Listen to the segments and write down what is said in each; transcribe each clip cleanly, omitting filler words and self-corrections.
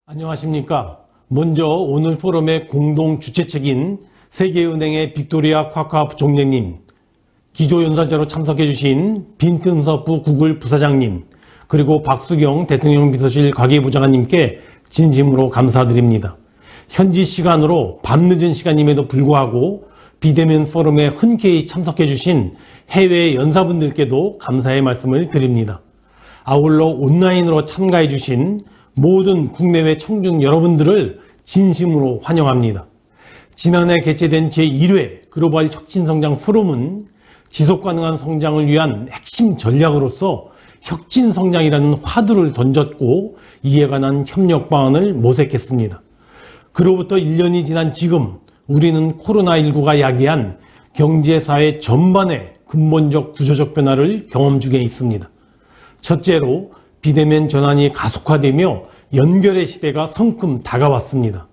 안녕하십니까. 먼저 오늘 포럼의 공동 주최책인 세계은행의 빅토리아 콰카 부총재님, 기조연설자로 참석해주신 빈튼서프 구글 부사장님, 그리고 박수경 대통령 비서실 과기부장관님께 진심으로 감사드립니다. 현지 시간으로 밤늦은 시간임에도 불구하고 비대면 포럼에 흔쾌히 참석해주신 해외 연사분들께도 감사의 말씀을 드립니다. 아울러 온라인으로 참가해주신 모든 국내외 청중 여러분들을 진심으로 환영합니다. 지난해 개최된 제1회 글로벌 혁신성장 포럼은 지속가능한 성장을 위한 핵심 전략으로서 혁신성장이라는 화두를 던졌고 이에 관한 협력 방안을 모색했습니다. 그로부터 1년이 지난 지금 우리는 코로나19가 야기한 경제사회 전반의 근본적 구조적 변화를 경험 중에 있습니다. 첫째로 비대면 전환이 가속화되며 연결의 시대가 성큼 다가왔습니다.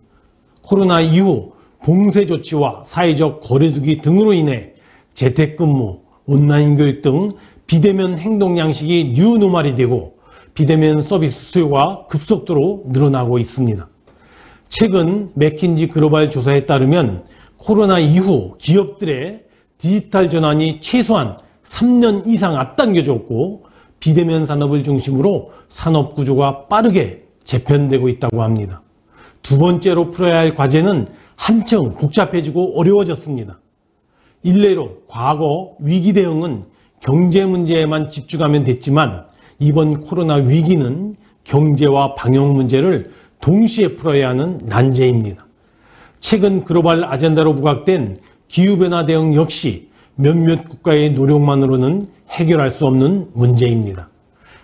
코로나 이후 봉쇄 조치와 사회적 거리두기 등으로 인해 재택근무, 온라인 교육 등 비대면 행동 양식이 뉴노멀이 되고 비대면 서비스 수요가 급속도로 늘어나고 있습니다. 최근 맥킨지 글로벌 조사에 따르면 코로나 이후 기업들의 디지털 전환이 최소한 3년 이상 앞당겨졌고 비대면 산업을 중심으로 산업 구조가 빠르게 재편되고 있다고 합니다. 두 번째로 풀어야 할 과제는 한층 복잡해지고 어려워졌습니다. 일례로 과거 위기 대응은 경제 문제에만 집중하면 됐지만 이번 코로나 위기는 경제와 방역 문제를 동시에 풀어야 하는 난제입니다. 최근 글로벌 아젠다로 부각된 기후변화 대응 역시 몇몇 국가의 노력만으로는 해결할 수 없는 문제입니다.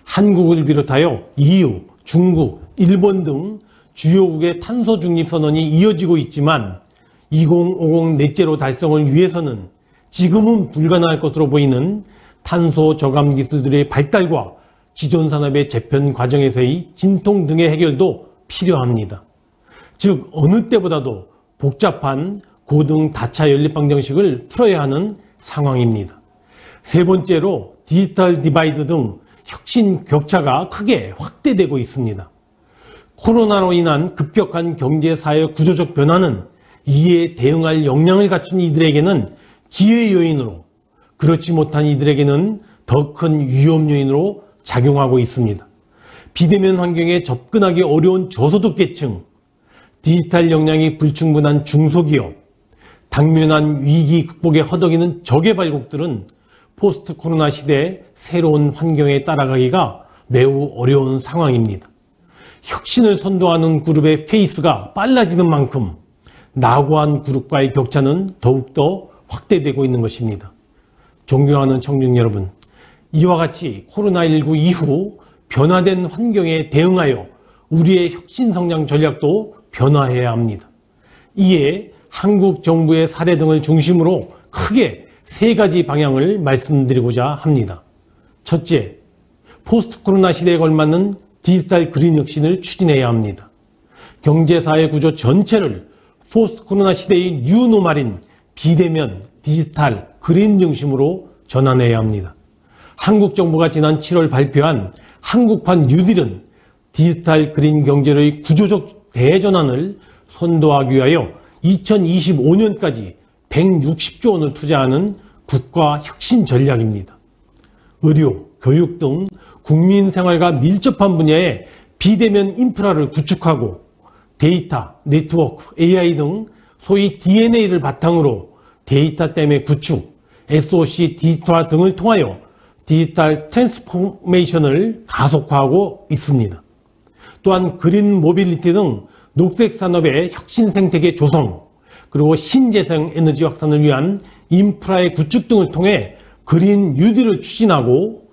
한국을 비롯하여 EU, 중국, 일본 등 주요국의 탄소 중립 선언이 이어지고 있지만 2050 넷제로 달성을 위해서는 지금은 불가능할 것으로 보이는 탄소 저감 기술들의 발달과 기존 산업의 재편 과정에서의 진통 등의 해결도 필요합니다. 즉 어느 때보다도 복잡한 고등 다차 연립 방정식을 풀어야 하는 상황입니다. 세 번째로 디지털 디바이드 등 혁신 격차가 크게 확대되고 있습니다. 코로나로 인한 급격한 경제사회 구조적 변화는 이에 대응할 역량을 갖춘 이들에게는 기회 요인으로, 그렇지 못한 이들에게는 더 큰 위험 요인으로 작용하고 있습니다. 비대면 환경에 접근하기 어려운 저소득계층, 디지털 역량이 불충분한 중소기업, 당면한 위기 극복에 허덕이는 저개발국들은 포스트 코로나 시대의 새로운 환경에 따라가기가 매우 어려운 상황입니다. 혁신을 선도하는 그룹의 페이스가 빨라지는 만큼 낙오한 그룹과의 격차는 더욱더 확대되고 있는 것입니다. 존경하는 청중 여러분, 이와 같이 코로나19 이후 변화된 환경에 대응하여 우리의 혁신성장 전략도 변화해야 합니다. 이에 한국 정부의 사례 등을 중심으로 크게 세 가지 방향을 말씀드리고자 합니다. 첫째, 포스트 코로나 시대에 걸맞는 디지털 그린 혁신을 추진해야 합니다. 경제사회 구조 전체를 포스트 코로나 시대의 뉴노멀인 비대면, 디지털, 그린 중심으로 전환해야 합니다. 한국 정부가 지난 7월 발표한 한국판 뉴딜은 디지털 그린 경제의 구조적 대전환을 선도하기 위하여 2025년까지 160조 원을 투자하는 국가 혁신 전략입니다. 의료, 교육 등 국민 생활과 밀접한 분야에 비대면 인프라를 구축하고 데이터, 네트워크, AI 등 소위 DNA를 바탕으로 데이터 댐의 구축, SOC 디지털화 등을 통하여 디지털 트랜스포메이션을 가속화하고 있습니다. 또한 그린 모빌리티 등 녹색 산업의 혁신 생태계 조성, 그리고 신재생 에너지 확산을 위한 인프라의 구축 등을 통해 그린 뉴딜을 추진하고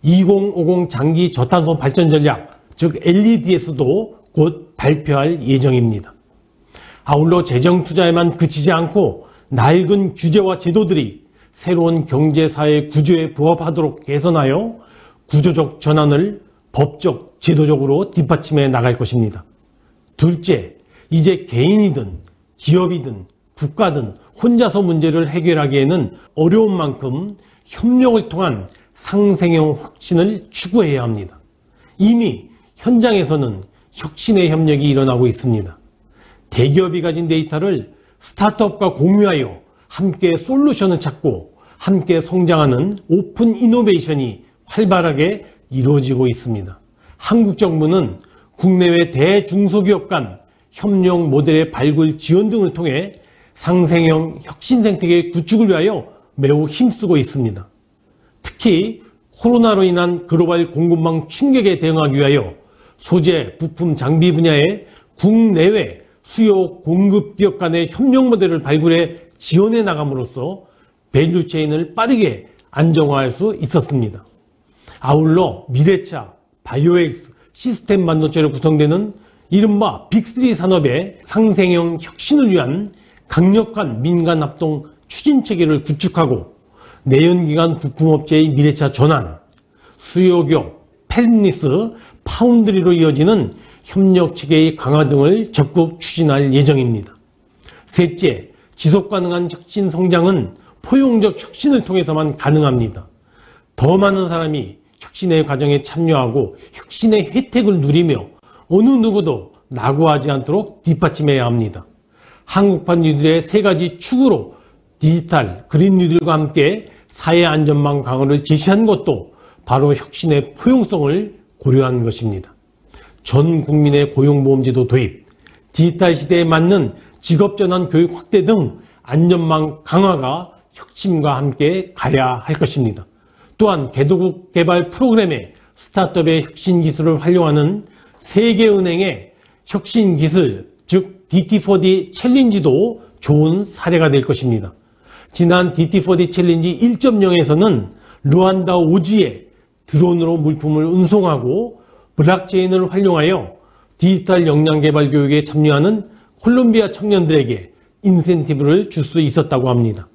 2050 장기 저탄소 발전 전략, 즉 LEDS도 곧 발표할 예정입니다. 아울러 재정 투자에만 그치지 않고 낡은 규제와 제도들이 새로운 경제사회 구조에 부합하도록 개선하여 구조적 전환을 법적, 제도적으로 뒷받침해 나갈 것입니다. 둘째, 이제 개인이든 기업이든 국가든 혼자서 문제를 해결하기에는 어려운 만큼 협력을 통한 상생형 혁신을 추구해야 합니다. 이미 현장에서는 혁신의 협력이 일어나고 있습니다. 대기업이 가진 데이터를 스타트업과 공유하여 함께 솔루션을 찾고 함께 성장하는 오픈 이노베이션이 활발하게 이루어지고 있습니다. 한국 정부는 국내외 대중소기업 간 협력 모델의 발굴 지원 등을 통해 상생형 혁신 생태계 구축을 위하여 매우 힘쓰고 있습니다. 특히 코로나로 인한 글로벌 공급망 충격에 대응하기 위하여 소재, 부품, 장비 분야의 국내외 수요 공급 기업 간의 협력 모델을 발굴해 지원해 나감으로써 밸류체인을 빠르게 안정화할 수 있었습니다. 아울러 미래차, 바이오엑스, 시스템 반도체로 구성되는 이른바 빅3 산업의 상생형 혁신을 위한 강력한 민간 합동 추진 체계를 구축하고 내연기관 부품업체의 미래차 전환, 수요기업, 팹리스, 파운드리로 이어지는 협력 체계의 강화 등을 적극 추진할 예정입니다. 셋째, 지속가능한 혁신 성장은 포용적 혁신을 통해서만 가능합니다. 더 많은 사람이 혁신의 과정에 참여하고 혁신의 혜택을 누리며 어느 누구도 낙오하지 않도록 뒷받침해야 합니다. 한국판 뉴딜의 세 가지 축으로 디지털, 그린 뉴딜과 함께 사회 안전망 강화를 제시한 것도 바로 혁신의 포용성을 고려한 것입니다. 전 국민의 고용보험제도 도입, 디지털 시대에 맞는 직업전환 교육 확대 등 안전망 강화가 혁신과 함께 가야 할 것입니다. 또한 개도국 개발 프로그램에 스타트업의 혁신 기술을 활용하는 세계은행의 혁신 기술, 즉 DT4D 챌린지도 좋은 사례가 될 것입니다. 지난 DT4D 챌린지 1.0에서는 루안다 오지에 드론으로 물품을 운송하고 블록체인을 활용하여 디지털 역량 개발 교육에 참여하는 콜롬비아 청년들에게 인센티브를 줄 수 있었다고 합니다.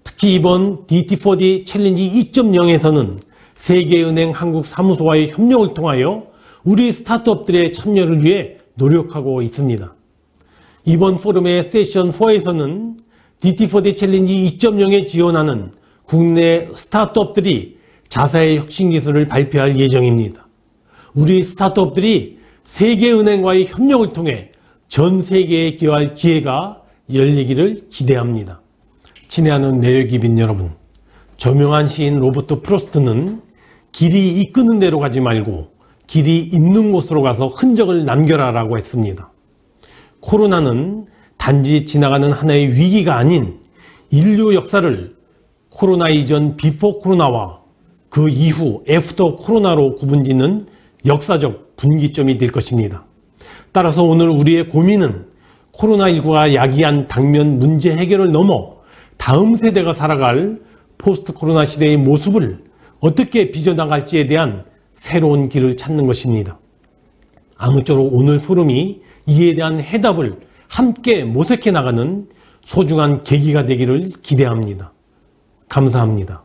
특히 이번 DT4D 챌린지 2.0에서는 세계은행 한국 사무소와의 협력을 통하여 우리 스타트업들의 참여를 위해 노력하고 있습니다. 이번 포럼의 세션 4에서는 DT4D 챌린지 2.0에 지원하는 국내 스타트업들이 자사의 혁신 기술을 발표할 예정입니다. 우리 스타트업들이 세계은행과의 협력을 통해 전 세계에 기여할 기회가 열리기를 기대합니다. 친애하는 내외기빈 여러분, 저명한 시인 로버트 프로스트는 길이 이끄는 대로 가지 말고 길이 있는 곳으로 가서 흔적을 남겨라 라고 했습니다. 코로나는 단지 지나가는 하나의 위기가 아닌 인류 역사를 코로나 이전 비포 코로나와 그 이후 애프터 코로나로 구분짓는 역사적 분기점이 될 것입니다. 따라서 오늘 우리의 고민은 코로나19가 야기한 당면 문제 해결을 넘어 다음 세대가 살아갈 포스트 코로나 시대의 모습을 어떻게 빚어나갈지에 대한 새로운 길을 찾는 것입니다. 아무쪼록 오늘 포럼이 이에 대한 해답을 함께 모색해 나가는 소중한 계기가 되기를 기대합니다. 감사합니다.